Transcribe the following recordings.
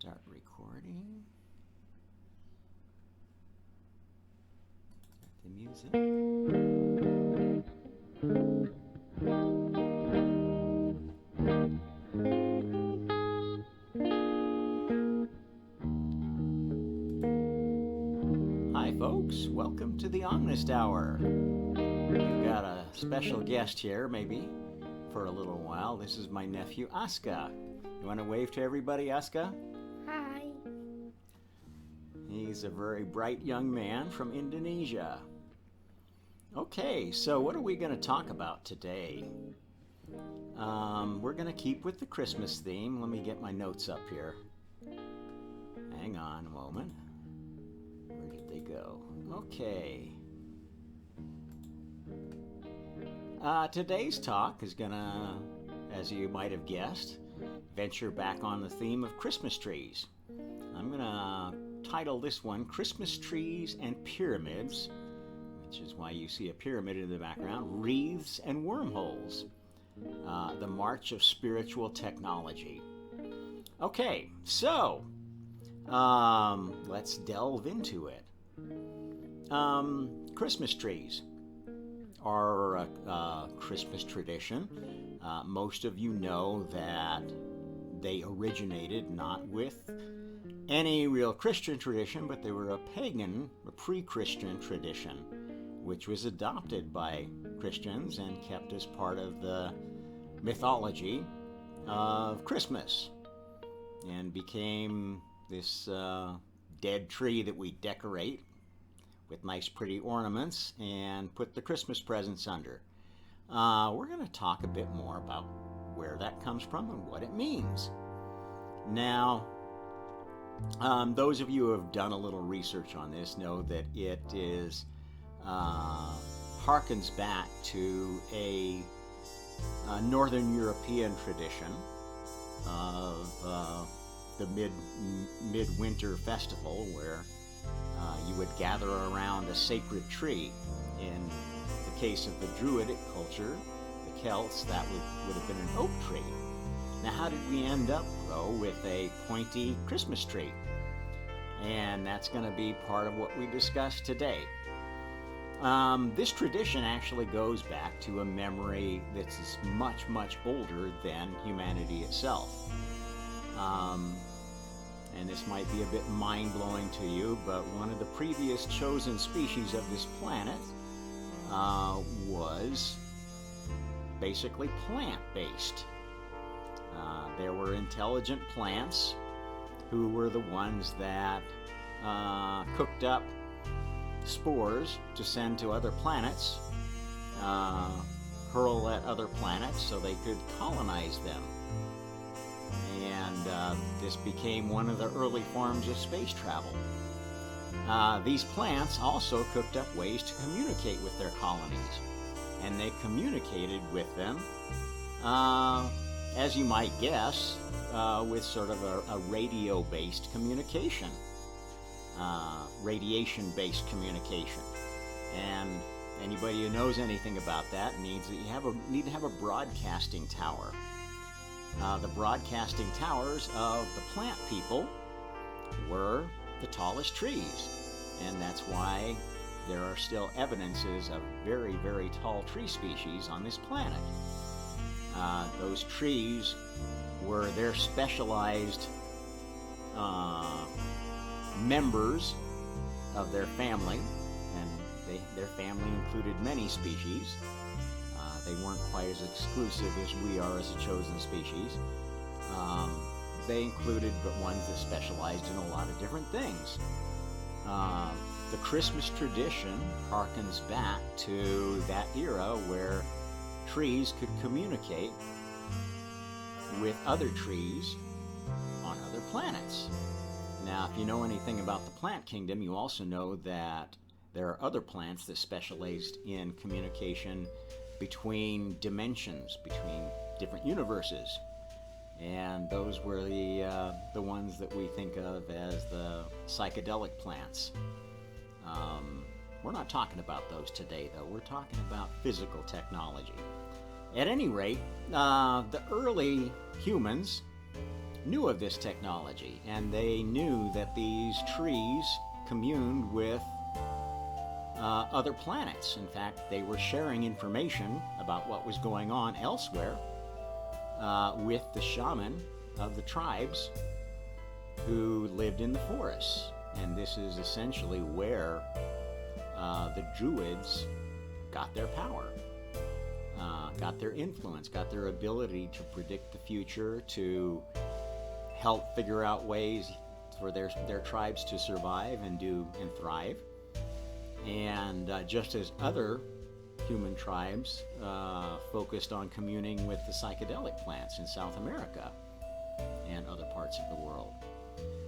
Start recording. Got the music. Hi folks, welcome to the Omnist Hour. We've got a special guest here, maybe, for a little while. This is my nephew, Aska. You want to wave to everybody, Aska? Hi. He's a very bright young man from Indonesia. Okay, so what are we going to talk about today? We're going to keep with the Christmas theme. Let me get my notes up here. Hang on a moment. Where did they go? Okay. Today's talk is going to, as you might have guessed, venture back on the theme of Christmas trees. I'm going to title this one Christmas Trees and Pyramids, which is why you see a pyramid in the background, Wreaths and Wormholes, the March of Spiritual Technology. Okay, so let's delve into it. Christmas trees are a Christmas tradition. Most of you know that they originated not with any real Christian tradition, but they were a pagan, a pre-Christian tradition, which was adopted by Christians and kept as part of the mythology of Christmas, and became this dead tree that we decorate with nice pretty ornaments and put the Christmas presents under. We're going to talk a bit more about where that comes from and what it means. Now, those of you who have done a little research on this know that it is harkens back to a Northern European tradition of the midwinter festival, where you would gather around a sacred tree. In the case of the Druidic culture, the Celts, that would have been an oak tree. Now, how did we end up, though, with a pointy Christmas tree? And that's going to be part of what we discuss today. This tradition actually goes back to a memory that's much, much older than humanity itself. And this might be a bit mind-blowing to you, but one of the previous chosen species of this planet was basically plant-based. There were intelligent plants who were the ones that cooked up spores to send to other planets, hurl at other planets so they could colonize them. And this became one of the early forms of space travel. These plants also cooked up ways to communicate with their colonies, and they communicated with them, as you might guess, with sort of a radio-based communication, radiation-based communication. And anybody who knows anything about that need to have a broadcasting tower. The broadcasting towers of the plant people were the tallest trees, and that's why there are still evidences of very, very tall tree species on this planet. Those trees were their specialized members of their family, and their family included many species. They weren't quite as exclusive as we are as a chosen species. They included but ones that specialized in a lot of different things. The Christmas tradition harkens back to that era where trees could communicate with other trees on other planets. Now, if you know anything about the plant kingdom, you also know that there are other plants that specialized in communication between dimensions, between different universes. And those were the ones that we think of as the psychedelic plants. We're not talking about those today, though. We're talking about physical technology. At any rate, the early humans knew of this technology, and they knew that these trees communed with other planets. In fact, they were sharing information about what was going on elsewhere with the shaman of the tribes who lived in the forests. And this is essentially where the Druids got their power, got their influence, got their ability to predict the future, to help figure out ways for their tribes to survive and thrive. And just as other human tribes focused on communing with the psychedelic plants in South America and other parts of the world.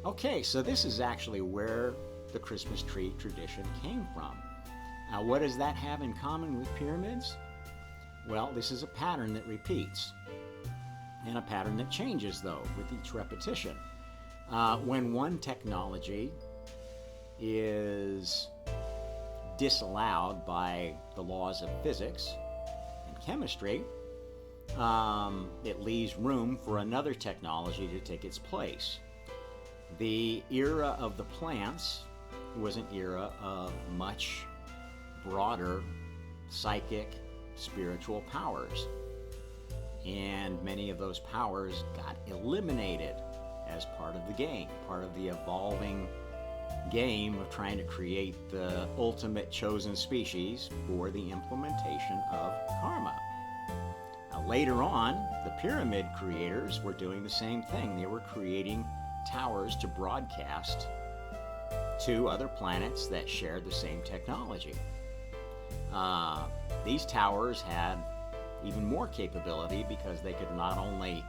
Okay, so this is actually where the Christmas tree tradition came from. Now, what does that have in common with pyramids? Well, this is a pattern that repeats, and a pattern that changes, though, with each repetition. When one technology is disallowed by the laws of physics and chemistry, it leaves room for another technology to take its place. The era of the plants was an era of much broader psychic, spiritual powers. And many of those powers got eliminated as part of the game, part of the evolving game of trying to create the ultimate chosen species for the implementation of karma. Now, later on, the pyramid creators were doing the same thing. They were creating towers to broadcast to other planets that shared the same technology. These towers had even more capability because they could not only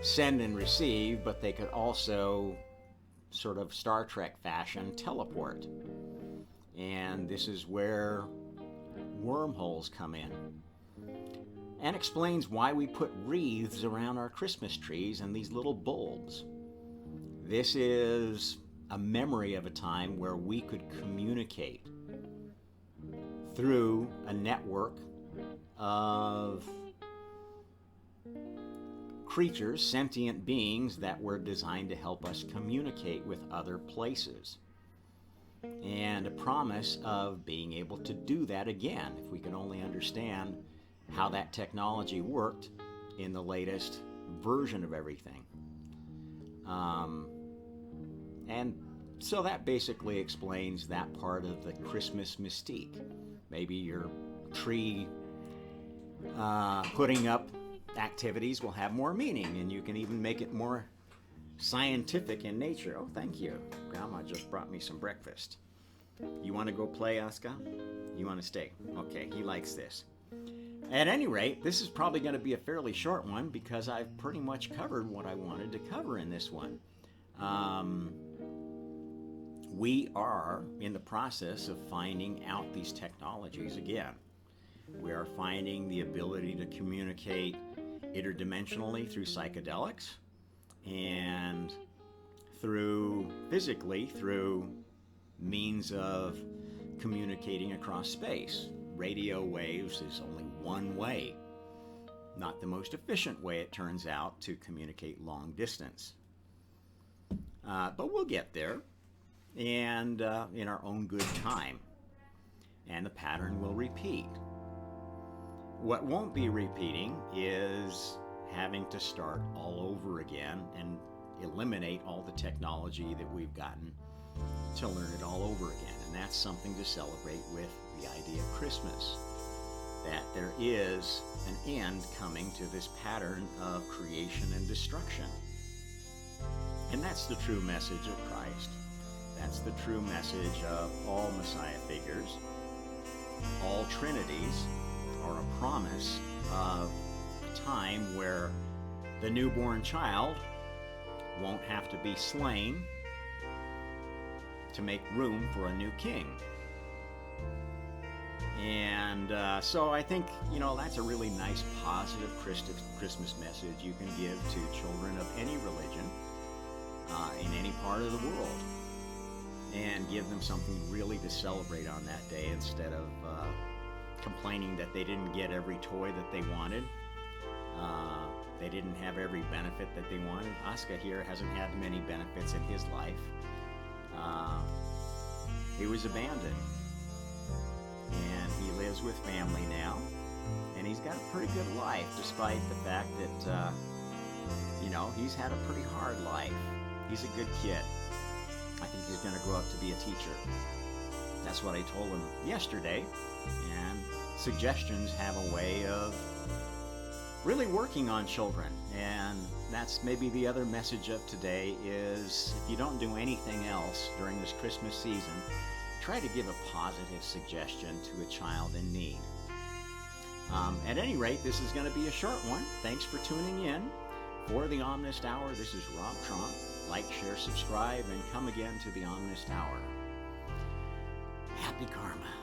send and receive, but they could also, sort of Star Trek fashion, teleport. And this is where wormholes come in, and explains why we put wreaths around our Christmas trees and these little bulbs. This is a memory of a time where we could communicate through a network of creatures, sentient beings that were designed to help us communicate with other places. And a promise of being able to do that again if we could only understand how that technology worked in the latest version of everything. And so that basically explains that part of the Christmas mystique. Maybe your tree putting up activities will have more meaning, and you can even make it more scientific in nature. Oh, thank you. Grandma just brought me some breakfast. You want to go play, Oscar? You want to stay? Okay, he likes this. At any rate, this is probably going to be a fairly short one because I've pretty much covered what I wanted to cover in this one. We are in the process of finding out these technologies again. We are finding the ability to communicate interdimensionally through psychedelics and physically through means of communicating across space. Radio waves is only one way, not the most efficient way, it turns out, to communicate long distance. But we'll get there, and in our own good time, and the pattern will repeat. What won't be repeating is having to start all over again and eliminate all the technology that we've gotten to learn it all over again. And that's something to celebrate with the idea of Christmas, that there is an end coming to this pattern of creation and destruction. And that's the true message of Christ. That's the true message of all Messiah figures. All Trinities are a promise of a time where the newborn child won't have to be slain to make room for a new king. And so I think, that's a really nice, positive Christmas message you can give to children of any religion in any part of the world, and give them something really to celebrate on that day instead of complaining that they didn't get every toy that they wanted. They didn't have every benefit that they wanted. Oscar here hasn't had many benefits in his life. He was abandoned, and he lives with family now, and he's got a pretty good life, despite the fact that, he's had a pretty hard life. He's a good kid. I think he's going to grow up to be a teacher. That's what I told him yesterday, and suggestions have a way of really working on children, and that's maybe the other message of today is if you don't do anything else during this Christmas season, try to give a positive suggestion to a child in need. At any rate, this is going to be a short one. Thanks for tuning in. For the Omnist Hour, this is Rob Trump. Like, share, subscribe, and come again to the Omnist Hour. Happy Karma.